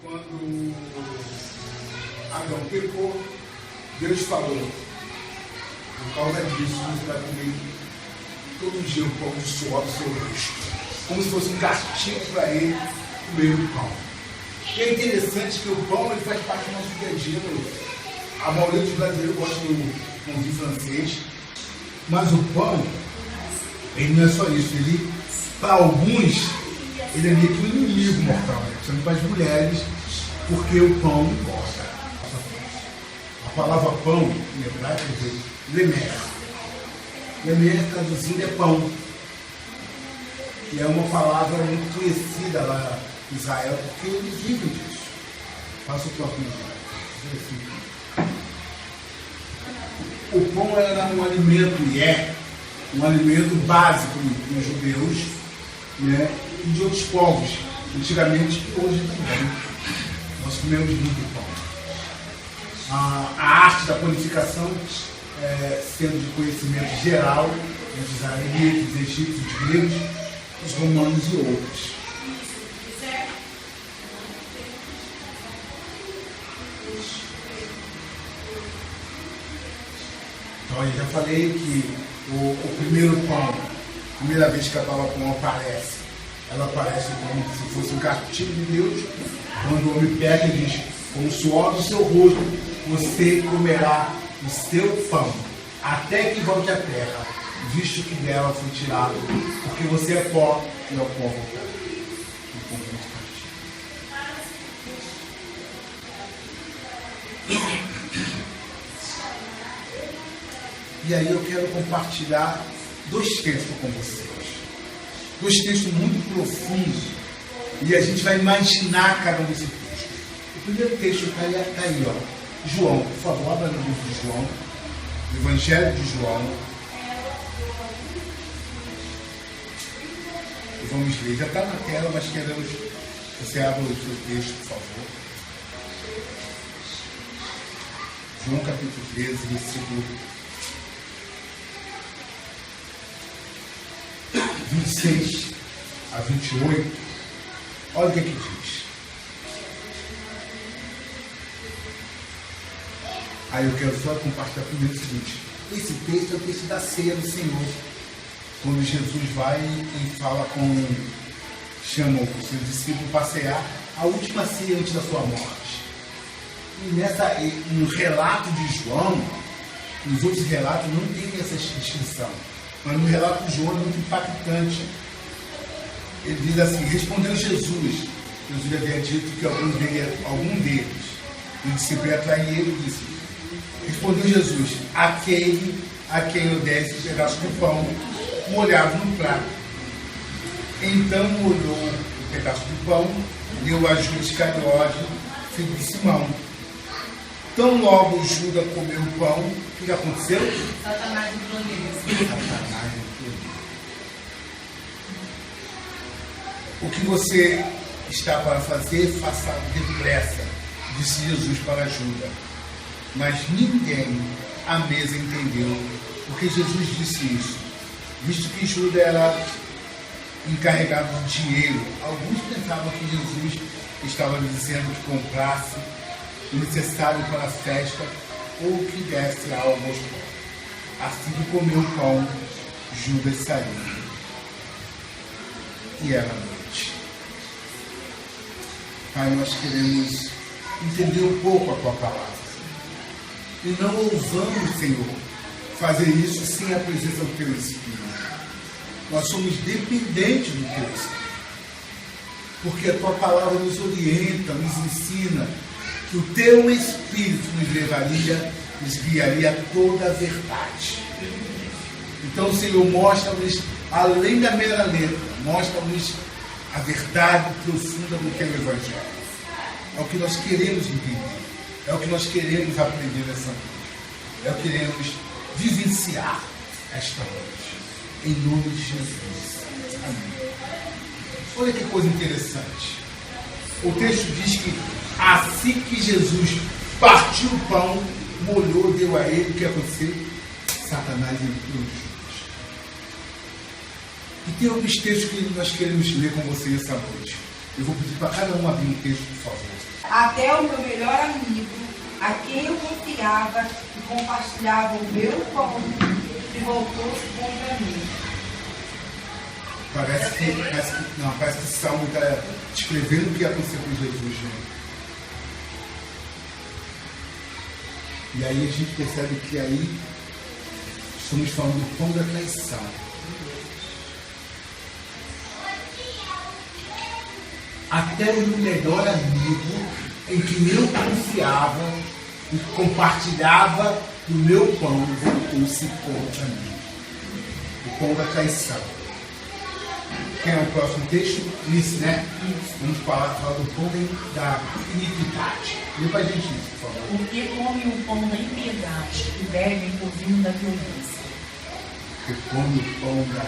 Quando Adão pecou, Deus falou: por causa disso, você vai comer todo dia um pão de suor do seu rosto, como se fosse um castigo para ele comer o pão. E é interessante que o pão ele faz parte do nosso dia a dia. A maioria dos brasileiros gosta do pãozinho francês, mas o pão, ele não é só isso. Ele, para alguns, ele é meio que um inimigo mortal, principalmente para as mulheres, porque o pão engorda. A palavra pão, em hebraico, quer dizer lemer. Lemer, traduzindo, é pão. E é uma palavra muito conhecida lá em Israel, porque eles vivem disso. Faça o próprio exemplo. O pão era um alimento, e é um alimento básico dos judeus, né, e de outros povos, antigamente e hoje também. Nós comemos muito pão. A arte da panificação sendo de conhecimento geral entre os israelitas, os egípcios, os gregos, os romanos e outros. Então, eu já falei que o primeiro pão, a primeira vez que a palavra pão aparece, ela aparece como se fosse um castigo de Deus. Quando o homem pega e diz: com o suor do seu rosto, você comerá o seu pão, até que volte à terra, visto que dela foi tirado, porque você é pó e ao pó voltará. E aí eu quero compartilhar dois textos com vocês. Dois textos muito profundos. E a gente vai imaginar cada um desses textos. O primeiro texto está aí, ó. João, por favor, abra no livro de João. O Evangelho de João. E vamos ler. Já está na tela, mas queremos que você abra o seu texto, por favor. João capítulo 13, versículo 26 a 28, olha o que diz. Aí eu quero só compartilhar primeiro o seguinte: esse texto é o texto da ceia do Senhor, quando Jesus vai e fala chama o seu discípulo para cear a última ceia antes da sua morte. E no relato de João, nos outros relatos não tem essa distinção. Mas no relato de João é muito impactante. Ele diz assim: respondeu Jesus. Jesus havia dito que algum deles, o discípulo ia trair ele, e disse: respondeu Jesus: aquele a quem eu desse um pedaço de pão molhado no prato. Então molhou o pedaço de pão, deu a Judas Iscariote, filho de Simão. Tão logo Judas comeu o pão, o que aconteceu? Satanás entrou nele. O que você está para fazer, faça depressa, disse Jesus para Judas. Mas ninguém à mesa entendeu porque Jesus disse isso, visto que Judas era encarregado de dinheiro. Alguns pensavam que Jesus estava dizendo que comprasse o necessário para a festa ou que desse algo aos pobres. Assim que comeu o pão, Judas saiu. E era noite. Pai, nós queremos entender um pouco a Tua palavra. E não ousamos, Senhor, fazer isso sem a presença do Teu Espírito. Nós somos dependentes do Teu Espírito. Porque a Tua palavra nos orienta, nos ensina que o Teu Espírito nos guiaria a toda a verdade. Então, Senhor, mostra-nos, além da mera letra, mostra-nos a verdade profunda do Teu Evangelho. É o que nós queremos entender. É o que nós queremos aprender nessa noite. É o que queremos vivenciar esta noite. Em nome de Jesus. Amém. Olha que coisa interessante. O texto diz que assim que Jesus partiu o pão, molhou, deu a ele, o que aconteceu? Satanás entrou em Judas. E tem alguns textos que nós queremos ler com vocês essa noite. Eu vou pedir para cada um abrir um texto, por favor. Até o meu melhor amigo, a quem eu confiava e compartilhava o meu pão, e voltou-se contra mim. Parece que esse salmo está descrevendo o que aconteceu com Jesus, né? E aí a gente percebe que aí estamos falando do pão da traição. Até o meu melhor amigo, em quem eu confiava e compartilhava o meu pão, voltou-se contra mim. O pão da traição. Quem é o próximo texto? Isso, né? Vamos falar do pão da iniquidade. Lê pra gente isso, por favor. Porque come o pão da impiedade e bebe o vinho da violência. Porque come o pão da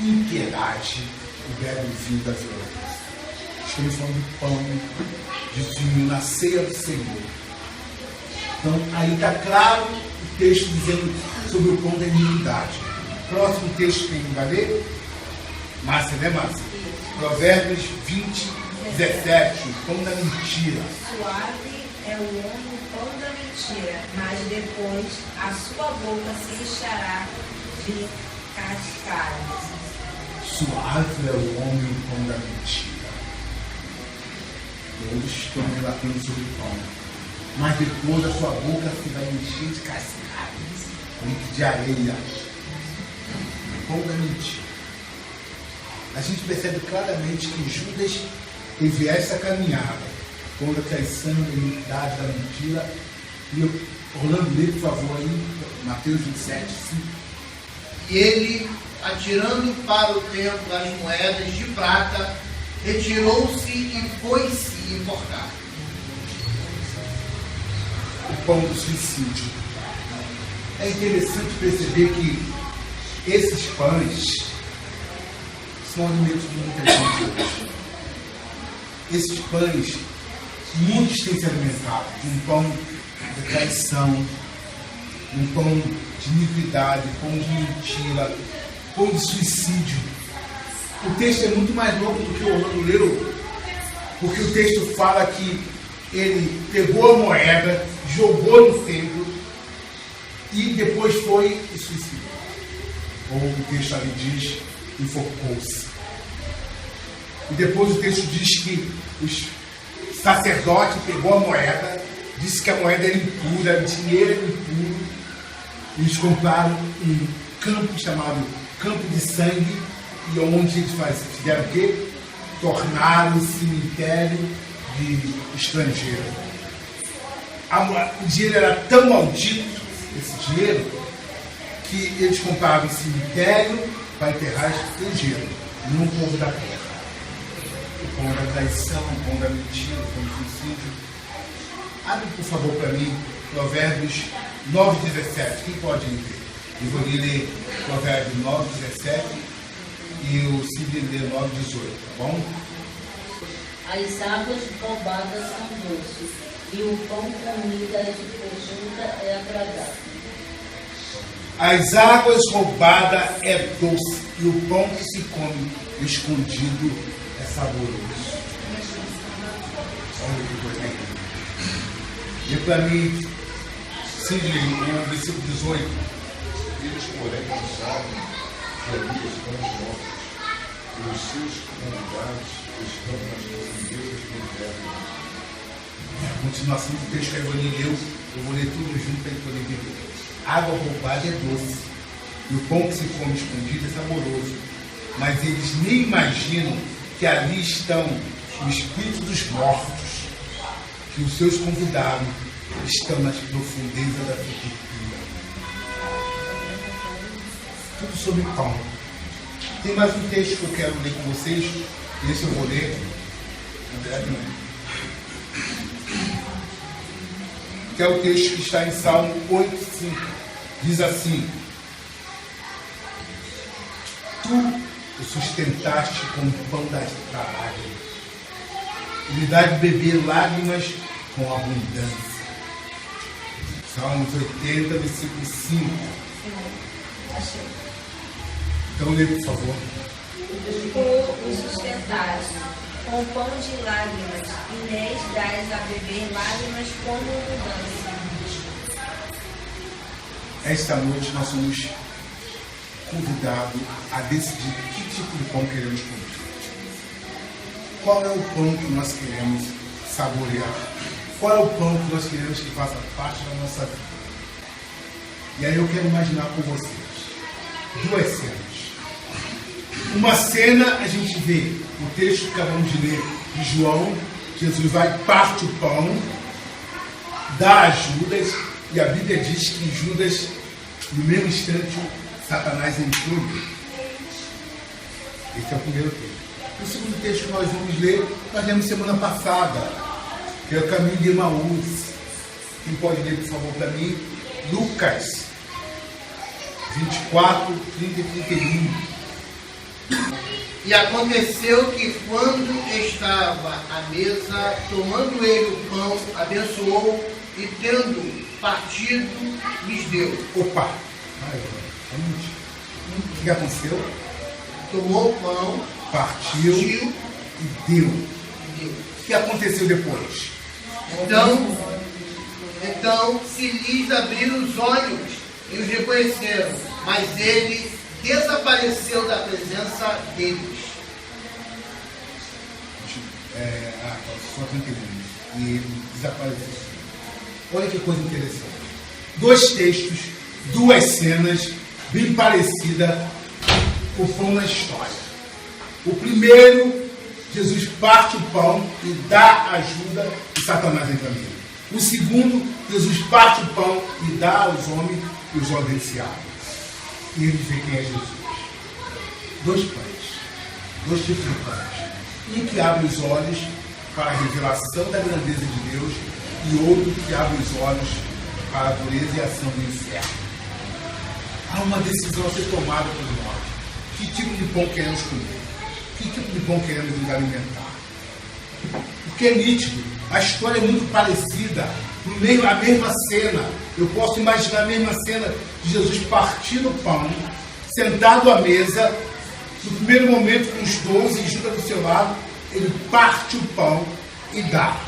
impiedade e bebe o vinho da violência. Estamos falando de pão, de vinho na ceia do Senhor. Então, aí está claro o texto dizendo sobre o pão da iniquidade. Próximo texto quem vai ler? Márcia, né, Márcia? Provérbios 20, 17, o pão da mentira. Suave é o homem o pão da mentira, mas depois a sua boca se encherá de cascalhos. Suave é o homem o pão da mentira. Todos estão relatando sobre o pão. Mas depois a sua boca se vai encher de cascalhos, de areia. O pão da mentira. A gente percebe claramente que Judas teve essa caminhada, pão da traição, da iniquidade, da mentira. E Orlando, lê, por favor, aí, Mateus 27, 5. E ele, atirando para o templo as moedas de prata, retirou-se e foi-se enforcar. O pão do suicídio. É interessante perceber que esses pães são alimentos de muita gente hoje. Esses pães, muitos têm se alimentado de um pão de traição, um pão de iniquidade, pão de mentira, pão de suicídio. O texto é muito mais longo do que o Orlando leu, porque o texto fala que ele pegou a moeda, jogou no templo e depois foi e suicidou. Ou o texto ali diz, enforcou-se. E depois o texto diz que o sacerdote pegou a moeda, disse que a moeda era impura, o dinheiro era impuro, e eles compraram um campo chamado Campo de Sangue, e onde eles fizeram o quê? Tornaram o cemitério de estrangeiro. O dinheiro era tão maldito, esse dinheiro, que eles compravam um cemitério para enterrar estrangeiro, não o povo da terra. O pão da traição, o pão da mentira, o pão do suicídio. Abre, por favor, para mim, Provérbios 9, 17. Quem pode ler? Eu vou ler Provérbios 9, 17 e o Cid lê 9, 18, tá bom? As águas roubadas são doces, e o pão comido de conjunta é agradável. As águas roubadas é doce, e o pão que se come escondido é saboroso. Olha que coisa aí. E para mim, Sidney, no versículo 18. Eles, porém, não sabem que ali estão os mortos, e os seus convidados estão nas profundezas do inferno. A continuação do texto que a Ivani leu, eu vou ler tudo junto para ele poder entender. Água roubada é doce, e o pão que se come escondido é saboroso. Mas eles nem imaginam que ali estão o espírito dos mortos, que os seus convidados estão nas profundezas da sepultura. Tudo sobre pão. Tem mais um texto que eu quero ler com vocês, e esse eu vou ler. André também. Que é o texto que está em Salmo 8,5. Diz assim: Tu o sustentaste com o pão da lágrima, e lhe dá de beber lágrimas com abundância. Salmos 80, versículo 5. Então lê, por favor. Tu os sustentares com pão de lágrimas, e lhes dás a beber lágrimas como mudança. Esta noite nós somos convidados a decidir que tipo de pão queremos comer. Qual é o pão que nós queremos saborear? Qual é o pão que nós queremos que faça parte da nossa vida? E aí eu quero imaginar com vocês duas cenas. Uma cena a gente vê o texto que acabamos de ler de João. Jesus vai, parte o pão, dá a Judas, e a Bíblia diz que Judas, no mesmo instante, Satanás entrou. Esse é o primeiro texto. O segundo texto que nós vamos ler, nós lemos semana passada, que é o caminho de Emaús. Quem pode ler, por favor, para mim? Lucas 24, 30 e 31. E aconteceu que, quando estava à mesa, tomando ele o pão, abençoou e, tendo partido, lhes deu. Opa! O que aconteceu? Tomou o pão, Partiu partiu e deu. e deu. O que aconteceu depois? Então se lhes abriram os olhos e os reconheceram, mas ele desapareceu da presença deles. Só que entendendo. E ele desapareceu. Olha que coisa interessante. Dois textos, duas cenas bem parecidas, o pão na história. O primeiro, Jesus parte o pão e dá ajuda e Satanás entra nele. O segundo, Jesus parte o pão e dá aos homens e os olhos se abrem. E eles veem quem é Jesus. Dois pães, dois tipos de pães. Um que abre os olhos para a revelação da grandeza de Deus e outro que abre os olhos para a dureza e a ação do inferno. Há uma decisão a ser tomada por nós. Que tipo de pão queremos comer? Que tipo de pão queremos nos alimentar? Porque é nítido, a história é muito parecida, a mesma cena. Eu posso imaginar a mesma cena de Jesus partindo o pão, sentado à mesa, no primeiro momento com os 12 e Judas do seu lado, ele parte o pão e dá.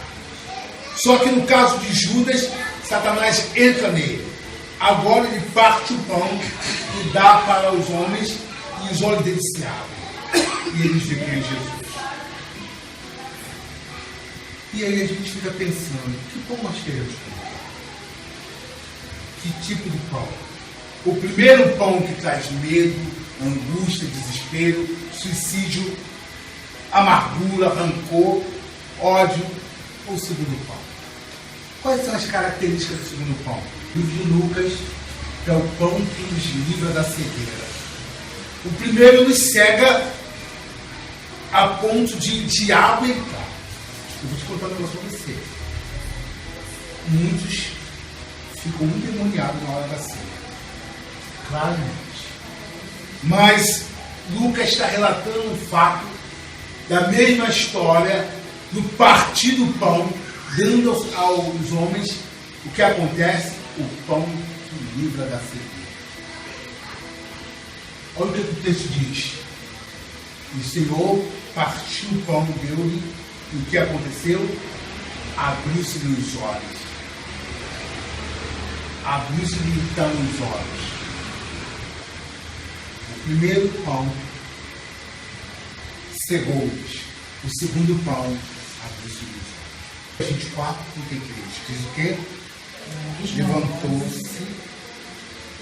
Só que no caso de Judas, Satanás entra nele. Agora ele parte o pão e dá para os homens e os olhos deles se abrem. E eles veem quem é Jesus. E aí a gente fica pensando, que pão nós queremos comer? Que tipo de pão? O primeiro pão que traz medo, angústia, desespero, suicídio, amargura, rancor, ódio, ou o segundo pão? Quais são as características do segundo pão? Livro de Lucas, que é o pão que nos livra da cegueira. O primeiro nos cega a ponto de diabo entrar. Eu vou te contar um negócio para você. Muitos ficam endemoniados na hora da ceia. Claramente. Mas Lucas está relatando o fato da mesma história do partir do pão, dando aos homens o que acontece, o pão que livra da cegueira. Olha o que o texto diz. O Senhor partiu o pão, deu-lhe, e o que aconteceu? Abriu-se-lhe os olhos. Abriu-se-lhe então os olhos. O primeiro pão cegou-lhes. O segundo pão abriu-se-lhe os olhos. 24, 33. Diz o quê? Levantou-se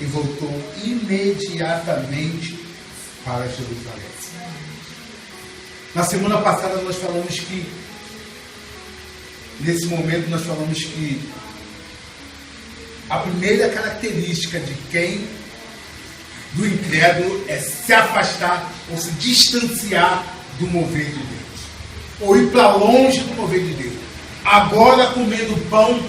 e voltou imediatamente para Jerusalém. Na semana passada nós falamos que, nesse momento nós falamos que a primeira característica de quem, do incrédulo, é se afastar ou se distanciar do mover de Deus. Ou ir para longe do mover de Deus. Agora comendo o pão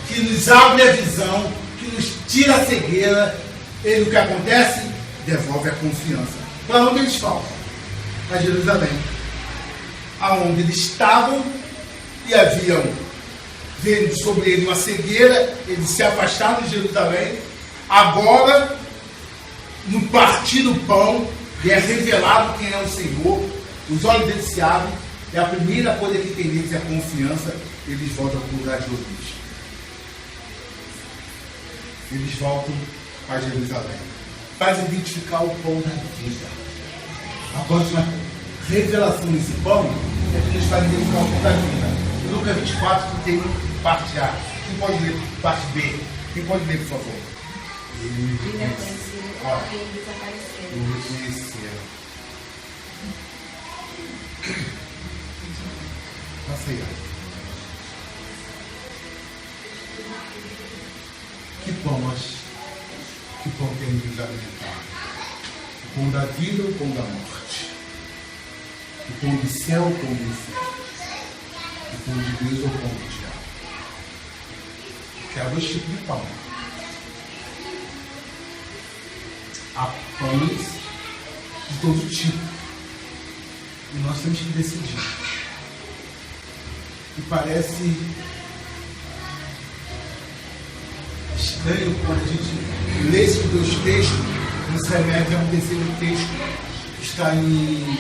que nos abre a visão, que nos tira a cegueira, ele o que acontece? Devolve a confiança. Para onde eles falam? Para Jerusalém. Aonde eles estavam e haviam vendo sobre ele uma cegueira, eles se afastaram de Jerusalém. Agora, no partir do pão, E é revelado quem é o Senhor, os olhos deles se abrem, e a primeira coisa que tem neles é a confiança, eles voltam para o lugar de origem. Eles voltam para Jerusalém. Faz identificar o pão da vida. A próxima revelação desse pão é que eles fazem identificar o pão da vida. Lucas 24, 31, parte A. Quem pode ler? Parte B. Quem pode ler, por favor? E reconheceram que eles desapareceram. Reconheceram. Passa aí. Que pão temos nos alimentar? O pão da vida ou o pão da morte? O pão do céu ou o pão do inferno? O pão de Deus ou o pão do diabo? Porque há dois tipos de pão. Há pães de todo tipo. E nós temos que decidir. E parece estranho quando a gente lê esses dois textos, nos remete a um terceiro texto que está em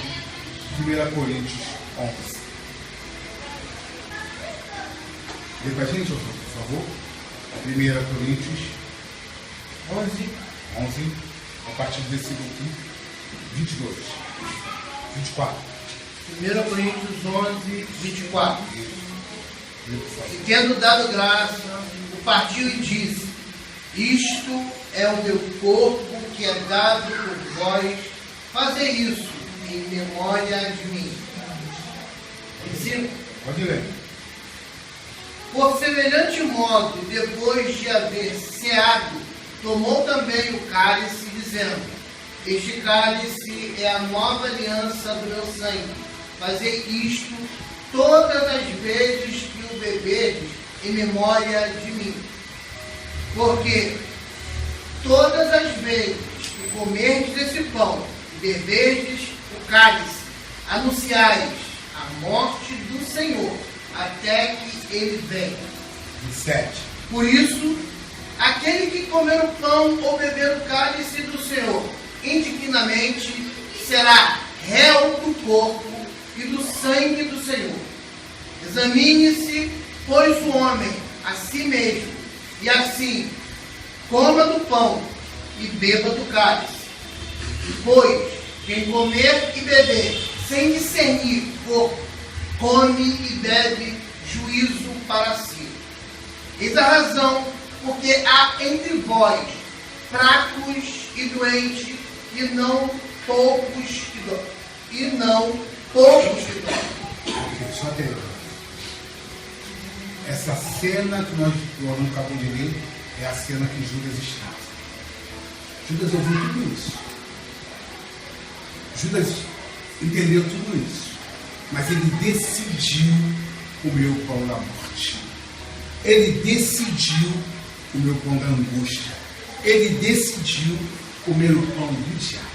1 Coríntios 11. Lê para a gente, por favor. 1 Coríntios 11, a partir do versículo 22, 24. 1 Coríntios 11, 24. E tendo dado graça, o partiu e disse: Isto é o meu corpo que é dado por vós, fazei isso em memória de mim. 25. Pode ler. Por semelhante modo, depois de haver ceado, tomou também o cálice, dizendo: Este cálice é a nova aliança do meu sangue. Fazei isto todas as vezes que o beberdes em memória de mim. Porque todas as vezes que comerdes esse pão e beberdes o cálice, anunciais a morte do Senhor, até que ele venha. 27. Por isso, aquele que comer o pão ou beber o cálice do Senhor indignamente será réu do corpo e do sangue do Senhor. Examine-se, pois, o homem a si mesmo, e assim coma do pão e beba do cálice. Pois quem comer e beber sem discernir corpo, come e bebe juízo para si. Eis a razão porque há entre vós fracos e doentes, e não poucos que dormem. Só ter. Essa cena que nós não acabamos de ler é a cena que Judas estava. Judas ouviu tudo isso. Judas entendeu tudo isso. Mas ele decidiu comer o pão da morte. Ele decidiu comer o pão da angústia. Ele decidiu comer o pão do diabo.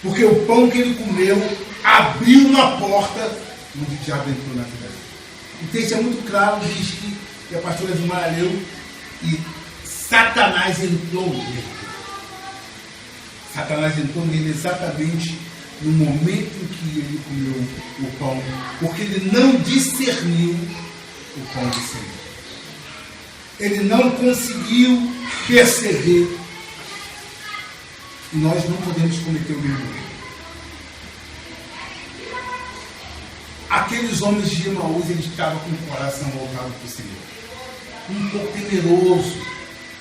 Porque o pão que ele comeu abriu uma porta onde o diabo entrou na vida dele. O texto é muito claro, diz que a pastora Vilmara leu e Satanás entrou nele. Satanás entrou nele exatamente no momento em que ele comeu o pão, porque ele não discerniu o pão do Senhor. Ele não conseguiu perceber. E nós não podemos cometer o mesmo erro. Aqueles homens de Emaús, eles estavam com o coração voltado para o Senhor. Um pouco temeroso,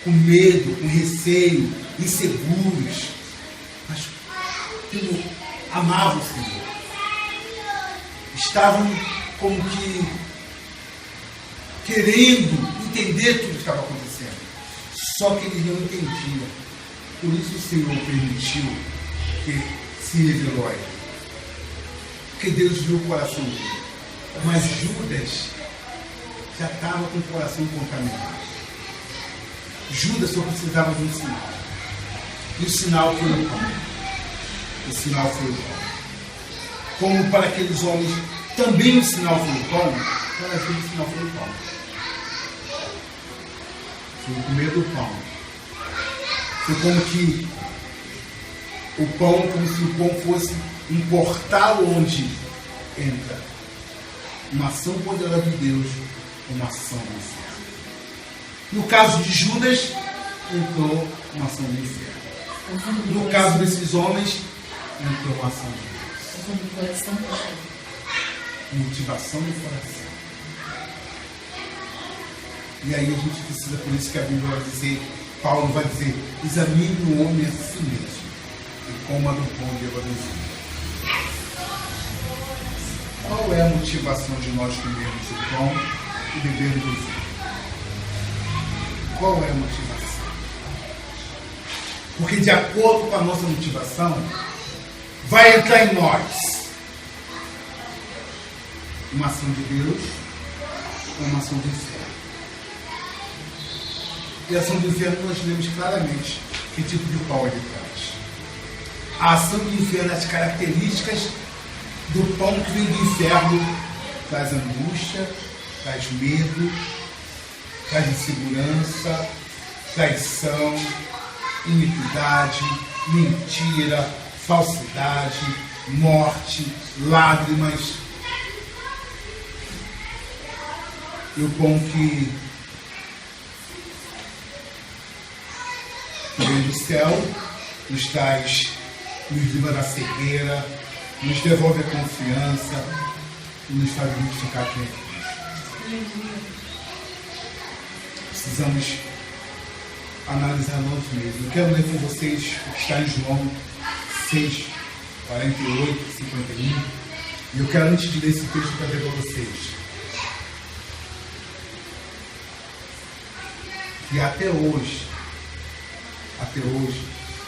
com medo, com receio, inseguros. Mas amavam o Senhor. Estavam como que querendo entender tudo que estava acontecendo. Só que eles não entendiam. Por isso o Senhor permitiu que se revelou a ele. Porque Deus viu o coração dele. Mas Judas já estava com o coração contaminado. Judas só precisava de um sinal. E o sinal foi o pão. O sinal foi o pão. Como para aqueles homens também o sinal foi o pão, para a gente o sinal foi o pão. Foi o comer do pão. Foi como que o pão como se o pão fosse um portal onde entra uma ação poderosa de Deus, uma ação do inferno. No caso de Judas, entrou uma ação do inferno. No caso desses homens, entrou uma ação de Deus. Do coração, pastor. Motivação do coração. E aí a gente precisa, por isso que a Bíblia vai dizer, Paulo vai dizer, examine o homem a si mesmo e coma do pão de evangelho. Qual é a motivação de nós comermos o pão e bebermos o vinho? Qual é a motivação? Porque de acordo com a nossa motivação, vai entrar em nós uma ação de Deus ou uma ação do inferno. E a ação do inferno nós vemos claramente que tipo de pão ele traz. A ação do inferno, as características do pão que vem do inferno, traz angústia, traz medo, traz insegurança, traição, iniquidade, mentira, falsidade, morte, lágrimas. E o pão que vem do céu nos traz, nos livra da cegueira, nos devolve a confiança e nos faz identificar quem é Cristo. Precisamos analisar nós mesmos. Eu quero ler com vocês o que está em João 6, 48, 51. E eu quero, antes de ler esse texto, trazer para vocês que até hoje,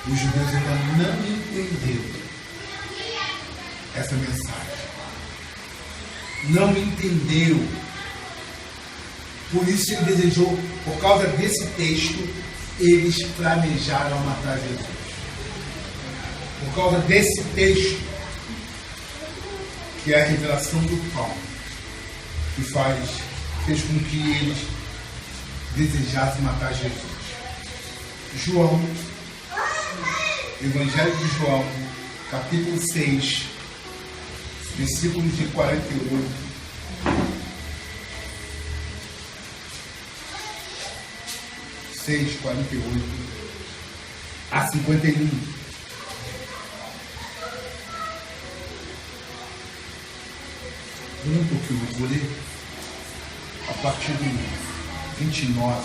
os judeus ainda não entenderam essa mensagem. Não entendeu. Por isso ele desejou, por causa desse texto, eles planejaram matar Jesus. Por causa desse texto, que é a revelação do pão, que fez com que eles desejassem matar Jesus. João, Evangelho de João, capítulo 6, versículos de 48 a 51. Um pouquinho, eu vou ler a partir do 29,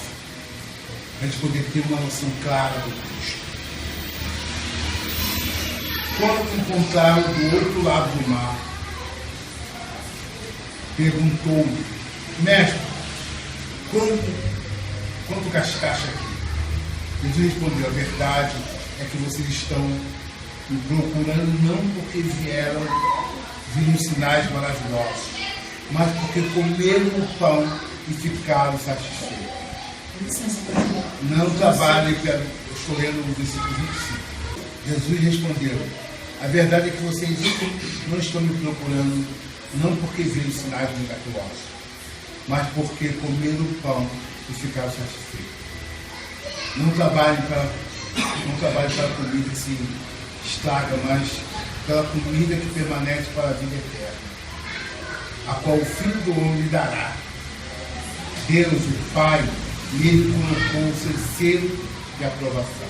para a gente poder ter uma noção clara do texto. Quando encontraram do outro lado do mar, perguntou-lhe: Mestre, quanto gastaste aqui? Jesus respondeu: a verdade é que vocês estão me procurando não porque viram sinais maravilhosos, mas porque comeram o pão e ficaram satisfeitos. Não trabalhem, eu estou lendo o versículo 25. Jesus respondeu: a verdade é que vocês não estão me procurando não porque viram sinais miraculosos, mas porque comeram o pão e ficaram satisfeitos. Não trabalhem para a comida que se estraga, mas pela comida que permanece para a vida eterna, a qual o Filho do Homem lhe dará. Deus, o Pai, nele colocou o seu selo de aprovação.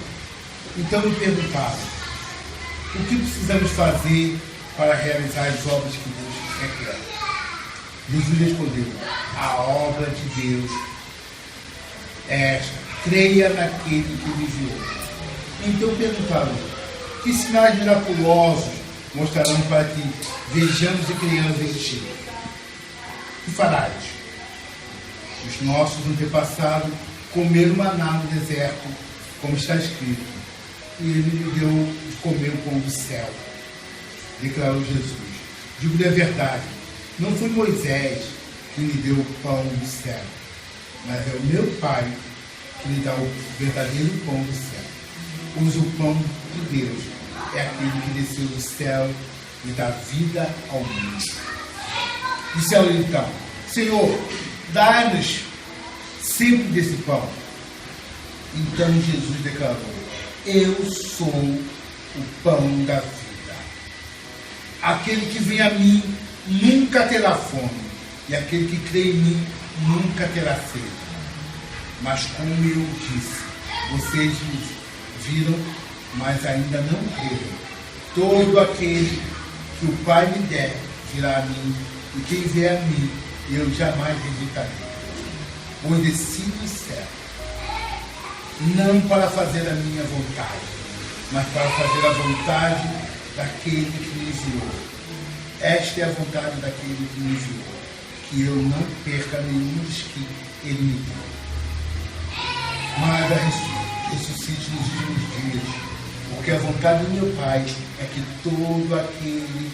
Então me perguntaram: o que precisamos fazer para realizar as obras que Deus requer? Jesus respondeu: a obra de Deus é esta: creia naquele que me enviou. Então perguntaram: que sinais miraculosos mostrarão para que vejamos e creiamos em ti? Que farás? Os nossos antepassados comeram maná no deserto, como está escrito, e ele lhe deu de comer o pão do céu. Declarou Jesus: digo-lhe a verdade, não foi Moisés que lhe deu o pão do céu, mas é o meu Pai que lhe dá o verdadeiro pão do céu. Pois o pão de Deus é aquele que desceu do céu e dá vida ao mundo. Disseram então: Senhor, dá-nos sempre desse pão. Então Jesus declarou: eu sou o pão da vida. Aquele que vem a mim nunca terá fome, e aquele que crê em mim nunca terá sede. Mas como eu disse, vocês viram, mas ainda não creram. Todo aquele que o Pai me der virá a mim, e quem vier a mim, eu jamais rejeitarei. Pois desci do céu, não para fazer a minha vontade, mas para fazer a vontade daquele que me enviou. Esta é a vontade daquele que me enviou, que eu não perca nenhum dos que ele me deu, mas ressuscite nos últimos dias, porque a vontade do meu Pai é que todo aquele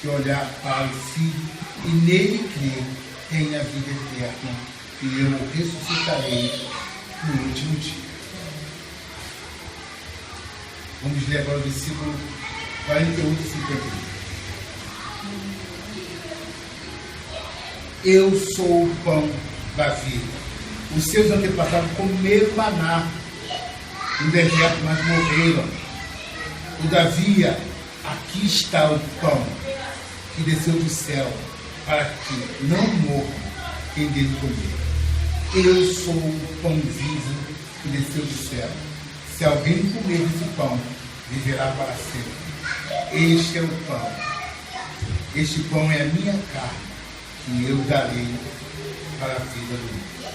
que olhar para o Filho e nele crer tenha vida eterna, e eu o ressuscitarei no último dia. Vamos ler agora o versículo 48 e 51. Eu sou o pão da vida. Os seus antepassados comeram maná no deserto, mas morreram. Todavia, aqui está o pão que desceu do céu, para que não morra quem dele comer. Eu sou o pão vivo que desceu do céu. Se alguém comer esse pão, viverá para sempre. Este é o pão. Este pão é a minha carne, que eu darei para a vida do mundo.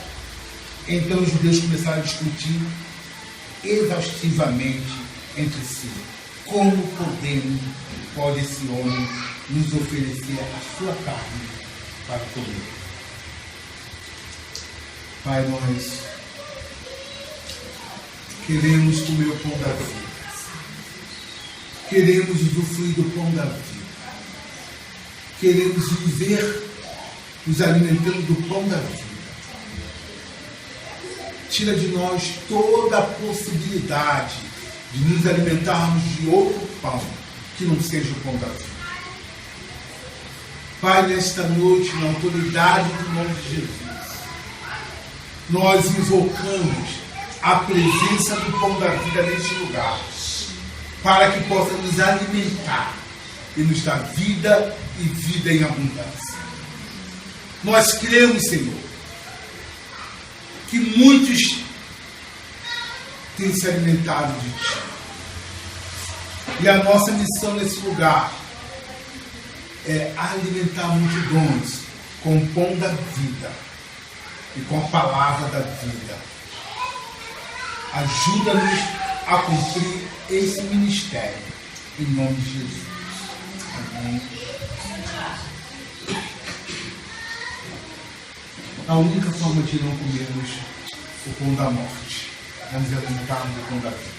Então os judeus começaram a discutir exaustivamente entre si. Como pode esse homem nos oferecer a sua carne para comer? Pai, nós queremos comer o pão da vida. Queremos usufruir do pão da vida. Queremos viver nos alimentando do pão da vida. Tira de nós toda a possibilidade de nos alimentarmos de outro pão que não seja o pão da vida. Pai, nesta noite, na autoridade do nome de Jesus, nós invocamos a presença do pão da vida neste lugar, para que possa nos alimentar e nos dar vida e vida em abundância. Nós cremos, Senhor, que muitos têm se alimentado de Ti. E a nossa missão nesse lugar é alimentar multidões com o pão da vida e com a palavra da vida. Ajuda-nos a cumprir esse ministério, em nome de Jesus. Amém. A única forma de não comermos o pão da morte é nos alimentarmos do pão da vida.